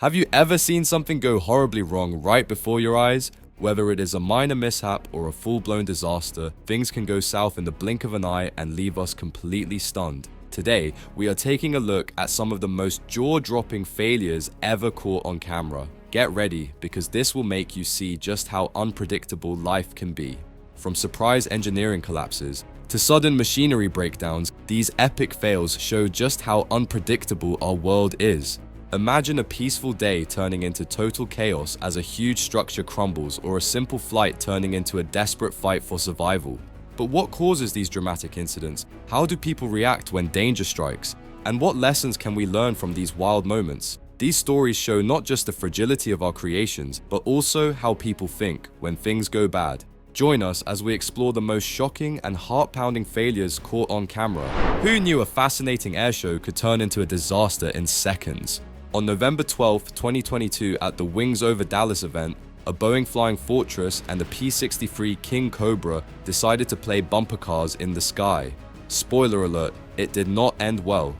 Have you ever seen something go horribly wrong right before your eyes? Whether it is a minor mishap or a full-blown disaster, things can go south in the blink of an eye and leave us completely stunned. Today, we are taking a look at some of the most jaw-dropping failures ever caught on camera. Get ready, because this will make you see just how unpredictable life can be. From surprise engineering collapses to sudden machinery breakdowns, these epic fails show just how unpredictable our world is. Imagine a peaceful day turning into total chaos as a huge structure crumbles, or a simple flight turning into a desperate fight for survival. But what causes these dramatic incidents? How do people react when danger strikes? And what lessons can we learn from these wild moments? These stories show not just the fragility of our creations, but also how people think when things go bad. Join us as we explore the most shocking and heart-pounding failures caught on camera. Who knew a fascinating airshow could turn into a disaster in seconds? On November 12, 2022 at the Wings Over Dallas event, a Boeing Flying Fortress and the P-63 King Cobra decided to play bumper cars in the sky. Spoiler alert, it did not end well.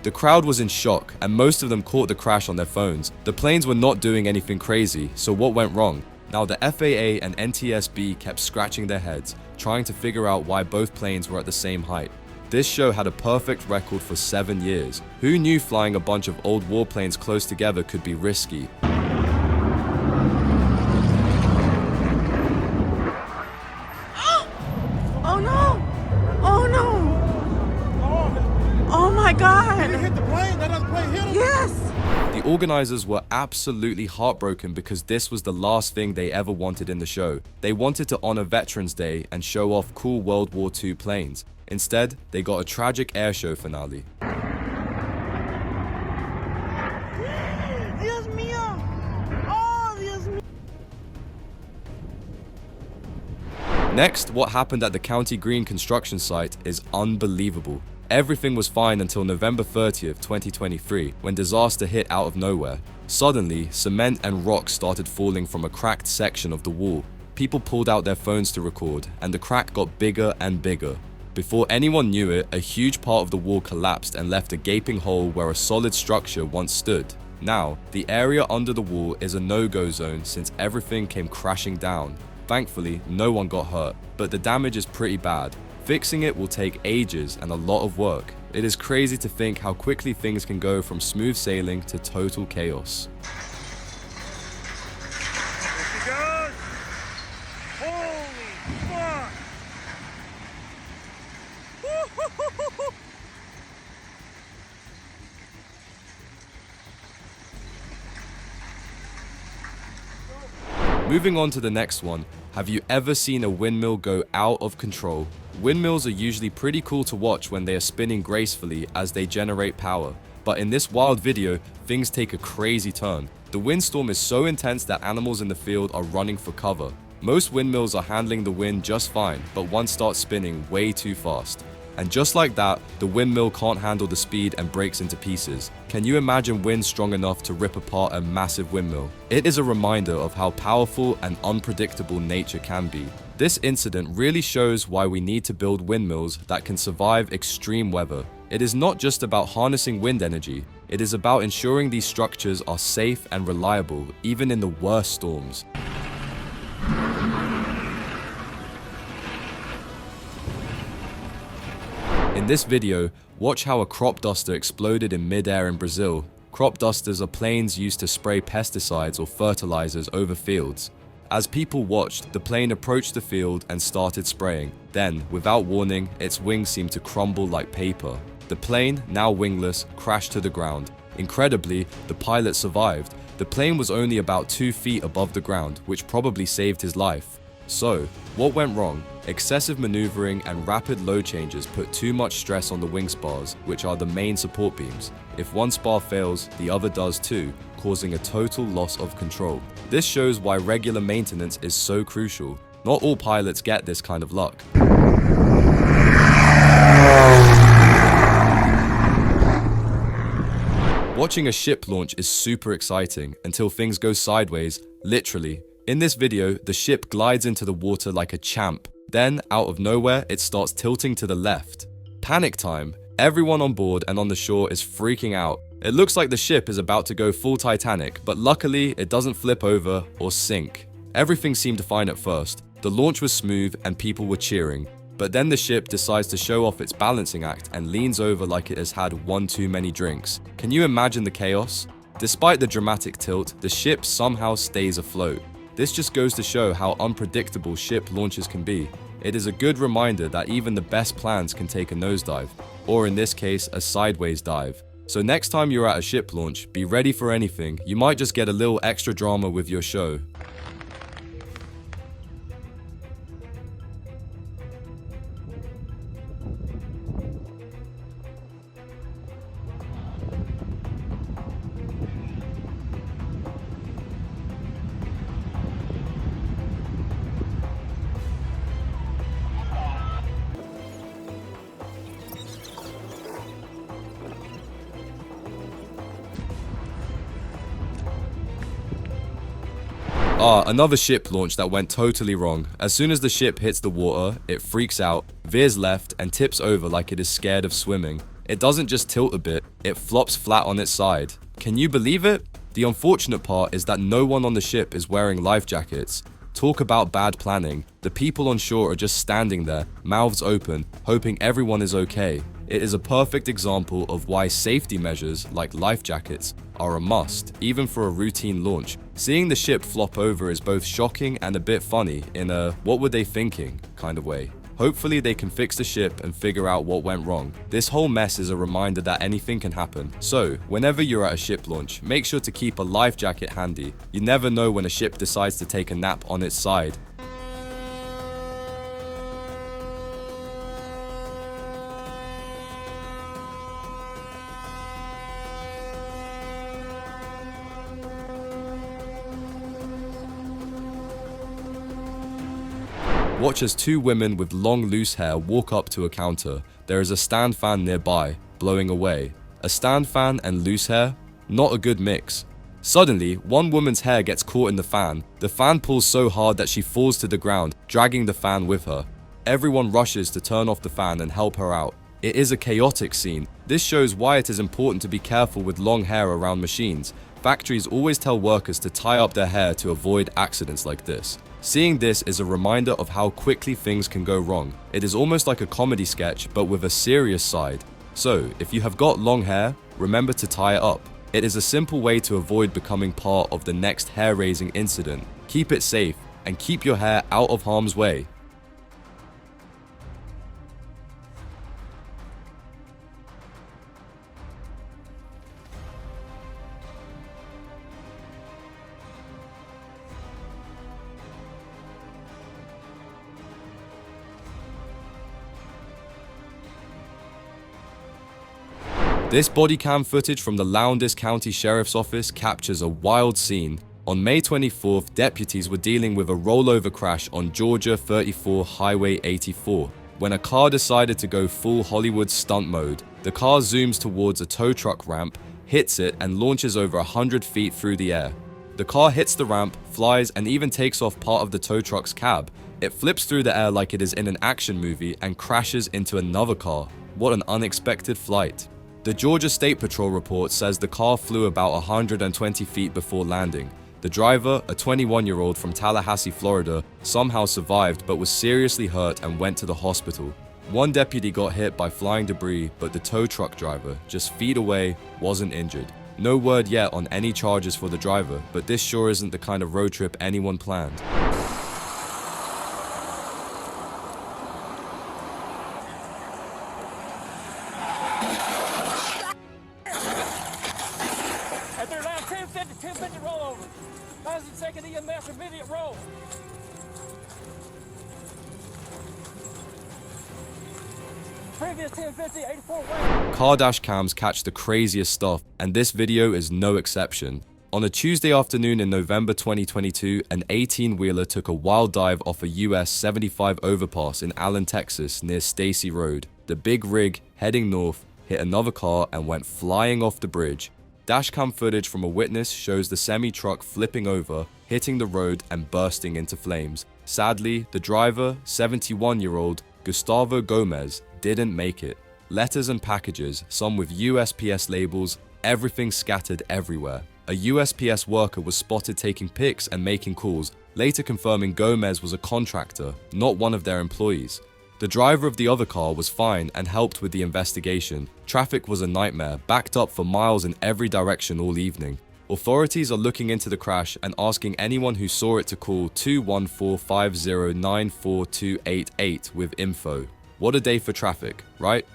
The crowd was in shock, and most of them caught the crash on their phones. The planes were not doing anything crazy, so what went wrong? Now the FAA and NTSB kept scratching their heads, trying to figure out why both planes were at the same height. This show had a perfect record for 7 years. Who knew flying a bunch of old warplanes close together could be risky? Oh no! Oh no! Oh my God! Did he hit the plane? That other plane hit him? Yes! The organizers were absolutely heartbroken because this was the last thing they ever wanted in the show. They wanted to honor Veterans Day and show off cool World War II planes. Instead, they got a tragic airshow finale. Dios mío! Oh, Dios mío! Next, what happened at the County Green construction site is unbelievable. Everything was fine until November 30th, 2023, when disaster hit out of nowhere. Suddenly, cement and rocks started falling from a cracked section of the wall. People pulled out their phones to record, and the crack got bigger and bigger. Before anyone knew it, a huge part of the wall collapsed and left a gaping hole where a solid structure once stood. Now, the area under the wall is a no-go zone since everything came crashing down. Thankfully, no one got hurt, but the damage is pretty bad. Fixing it will take ages and a lot of work. It is crazy to think how quickly things can go from smooth sailing to total chaos. There she goes. Holy fuck! Woo-hoo-hoo-hoo-hoo. Moving on to the next one, have you ever seen a windmill go out of control? Windmills are usually pretty cool to watch when they are spinning gracefully as they generate power. But in this wild video, things take a crazy turn. The windstorm is so intense that animals in the field are running for cover. Most windmills are handling the wind just fine, but one starts spinning way too fast. And just like that, the windmill can't handle the speed and breaks into pieces. Can you imagine wind strong enough to rip apart a massive windmill? It is a reminder of how powerful and unpredictable nature can be. This incident really shows why we need to build windmills that can survive extreme weather. It is not just about harnessing wind energy, it is about ensuring these structures are safe and reliable even in the worst storms. In this video, watch how a crop duster exploded in mid-air in Brazil. Crop dusters are planes used to spray pesticides or fertilizers over fields. As people watched, the plane approached the field and started spraying. Then, without warning, its wings seemed to crumble like paper. The plane, now wingless, crashed to the ground. Incredibly, the pilot survived. The plane was only about 2 feet above the ground, which probably saved his life. So, what went wrong? Excessive maneuvering and rapid load changes put too much stress on the wing spars, which are the main support beams. If one spar fails, the other does too, causing a total loss of control. This shows why regular maintenance is so crucial. Not all pilots get this kind of luck. Watching a ship launch is super exciting until things go sideways, literally. In this video, the ship glides into the water like a champ. Then, out of nowhere, it starts tilting to the left. Panic time. Everyone on board and on the shore is freaking out. It looks like the ship is about to go full Titanic, but luckily it doesn't flip over or sink. Everything seemed fine at first. The launch was smooth and people were cheering. But then the ship decides to show off its balancing act and leans over like it has had one too many drinks. Can you imagine the chaos? Despite the dramatic tilt, the ship somehow stays afloat. This just goes to show how unpredictable ship launches can be. It is a good reminder that even the best plans can take a nosedive, or in this case, a sideways dive. So next time you're at a ship launch, be ready for anything. You might just get a little extra drama with your show. Another ship launch that went totally wrong. As soon as the ship hits the water, it freaks out, veers left, and tips over like it is scared of swimming. It doesn't just tilt a bit, it flops flat on its side. Can you believe it? The unfortunate part is that no one on the ship is wearing life jackets. Talk about bad planning. The people on shore are just standing there, mouths open, hoping everyone is okay. It is a perfect example of why safety measures like life jackets are a must, even for a routine launch. Seeing the ship flop over is both shocking and a bit funny in a what were they thinking kind of way. Hopefully they can fix the ship and figure out what went wrong. This whole mess is a reminder that anything can happen. So, whenever you're at a ship launch, make sure to keep a life jacket handy. You never know when a ship decides to take a nap on its side. Watch as two women with long loose hair walk up to a counter. There is a stand fan nearby, blowing away. A stand fan and loose hair? Not a good mix. Suddenly, one woman's hair gets caught in the fan. The fan pulls so hard that she falls to the ground, dragging the fan with her. Everyone rushes to turn off the fan and help her out. It is a chaotic scene. This shows why it is important to be careful with long hair around machines. Factories always tell workers to tie up their hair to avoid accidents like this. Seeing this is a reminder of how quickly things can go wrong. It is almost like a comedy sketch, but with a serious side. So, if you have got long hair, remember to tie it up. It is a simple way to avoid becoming part of the next hair-raising incident. Keep it safe, and keep your hair out of harm's way. This body cam footage from the Lowndes County Sheriff's Office captures a wild scene. On May 24th, deputies were dealing with a rollover crash on Georgia 34 Highway 84. When a car decided to go full Hollywood stunt mode, the car zooms towards a tow truck ramp, hits it, and launches over 100 feet through the air. The car hits the ramp, flies, and even takes off part of the tow truck's cab. It flips through the air like it is in an action movie and crashes into another car. What an unexpected flight. The Georgia State Patrol report says the car flew about 120 feet before landing. The driver, a 21-year-old from Tallahassee, Florida, somehow survived but was seriously hurt and went to the hospital. One deputy got hit by flying debris, but the tow truck driver, just feet away, wasn't injured. No word yet on any charges for the driver, but this sure isn't the kind of road trip anyone planned. At their line 1050 rollover. Positive second EMS immediate roll. Previous 1050, 84 way. Car dash cams catch the craziest stuff, and this video is no exception. On a Tuesday afternoon in November 2022, an 18-wheeler took a wild dive off a US 75 overpass in Allen, Texas, near Stacy Road. The big rig, heading north, hit another car and went flying off the bridge. Dashcam footage from a witness shows the semi-truck flipping over, hitting the road and bursting into flames. Sadly, the driver, 71-year-old Gustavo Gomez, didn't make it. Letters and packages, some with USPS labels, everything scattered everywhere. A USPS worker was spotted taking pics and making calls, later confirming Gomez was a contractor, not one of their employees. The driver of the other car was fine and helped with the investigation. Traffic was a nightmare, backed up for miles in every direction all evening. Authorities are looking into the crash and asking anyone who saw it to call 214-509-4288 with info. What a day for traffic, right?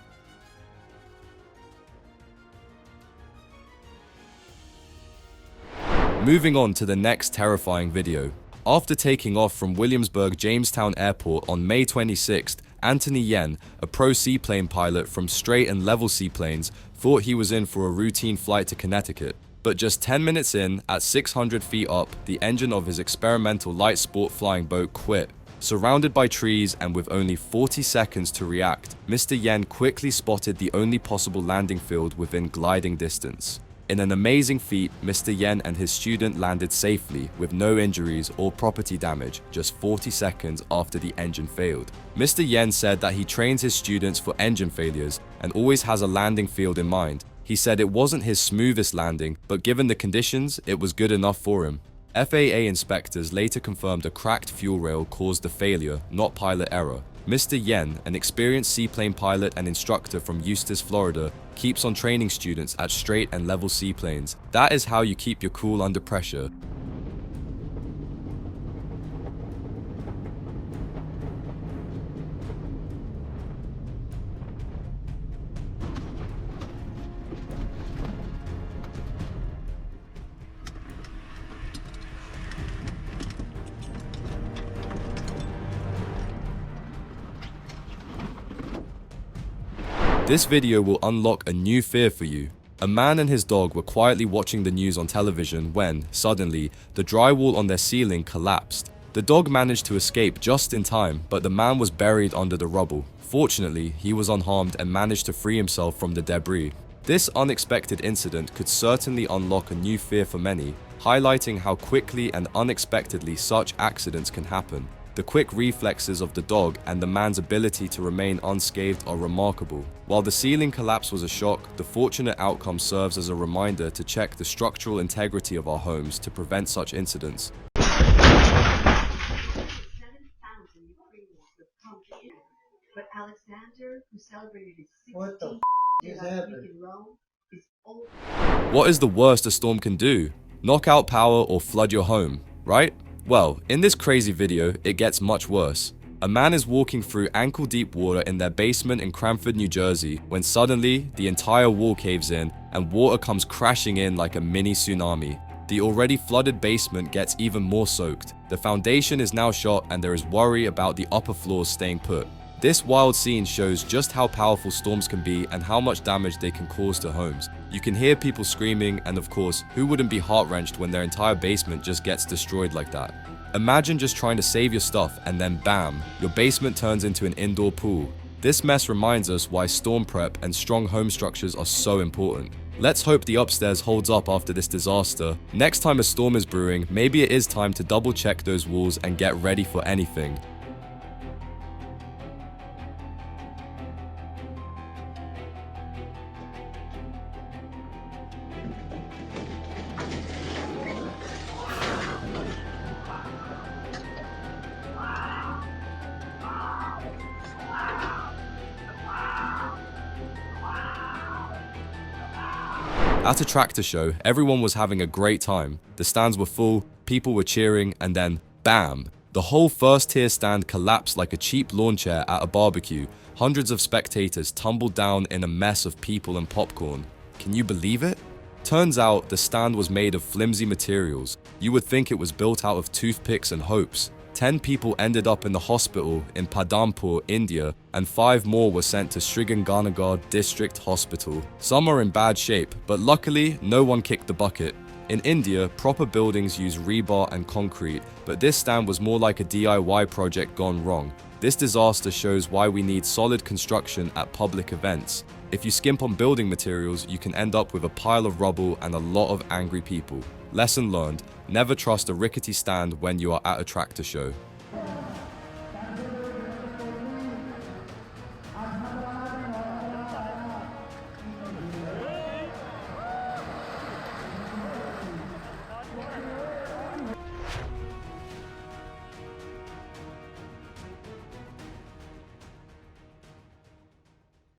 Moving on to the next terrifying video. After taking off from Williamsburg Jamestown Airport on May 26th, Anthony Yen, a pro seaplane pilot from straight and level seaplanes, thought he was in for a routine flight to Connecticut. But just 10 minutes in, at 600 feet up, the engine of his experimental light sport flying boat quit. Surrounded by trees and with only 40 seconds to react, Mr. Yen quickly spotted the only possible landing field within gliding distance. In an amazing feat, Mr. Yen and his student landed safely with no injuries or property damage just 40 seconds after the engine failed. Mr. Yen said that he trains his students for engine failures and always has a landing field in mind. He said it wasn't his smoothest landing, but given the conditions, it was good enough for him. FAA inspectors later confirmed a cracked fuel rail caused the failure, not pilot error. Mr. Yen, an experienced seaplane pilot and instructor from Eustis, Florida, keeps on training students at straight and level seaplanes. That is how you keep your cool under pressure. This video will unlock a new fear for you. A man and his dog were quietly watching the news on television when, suddenly, the drywall on their ceiling collapsed. The dog managed to escape just in time, but the man was buried under the rubble. Fortunately, he was unharmed and managed to free himself from the debris. This unexpected incident could certainly unlock a new fear for many, highlighting how quickly and unexpectedly such accidents can happen. The quick reflexes of the dog and the man's ability to remain unscathed are remarkable. While the ceiling collapse was a shock, the fortunate outcome serves as a reminder to check the structural integrity of our homes to prevent such incidents. But Alexander, who celebrated his 16th is happening? in Rome, is old. What is the worst a storm can do? Knock out power or flood your home, right? Well, in this crazy video, it gets much worse. A man is walking through ankle-deep water in their basement in Cranford, New Jersey, when suddenly, the entire wall caves in and water comes crashing in like a mini tsunami. The already flooded basement gets even more soaked. The foundation is now shot and there is worry about the upper floors staying put. This wild scene shows just how powerful storms can be and how much damage they can cause to homes. You can hear people screaming, and of course, who wouldn't be heart-wrenched when their entire basement just gets destroyed like that? Imagine just trying to save your stuff and then bam, your basement turns into an indoor pool. This mess reminds us why storm prep and strong home structures are so important. Let's hope the upstairs holds up after this disaster. Next time a storm is brewing, maybe it is time to double check those walls and get ready for anything. At a tractor show, everyone was having a great time. The stands were full, people were cheering, and then, bam! The whole first-tier stand collapsed like a cheap lawn chair at a barbecue. Hundreds of spectators tumbled down in a mess of people and popcorn. Can you believe it? Turns out, the stand was made of flimsy materials. You would think it was built out of toothpicks and hopes. 10 people ended up in the hospital in Padampur, India, and 5 more were sent to Sriganganagar District Hospital. Some are in bad shape, but luckily, no one kicked the bucket. In India, proper buildings use rebar and concrete, but this stand was more like a DIY project gone wrong. This disaster shows why we need solid construction at public events. If you skimp on building materials, you can end up with a pile of rubble and a lot of angry people. Lesson learned, never trust a rickety stand when you are at a tractor show.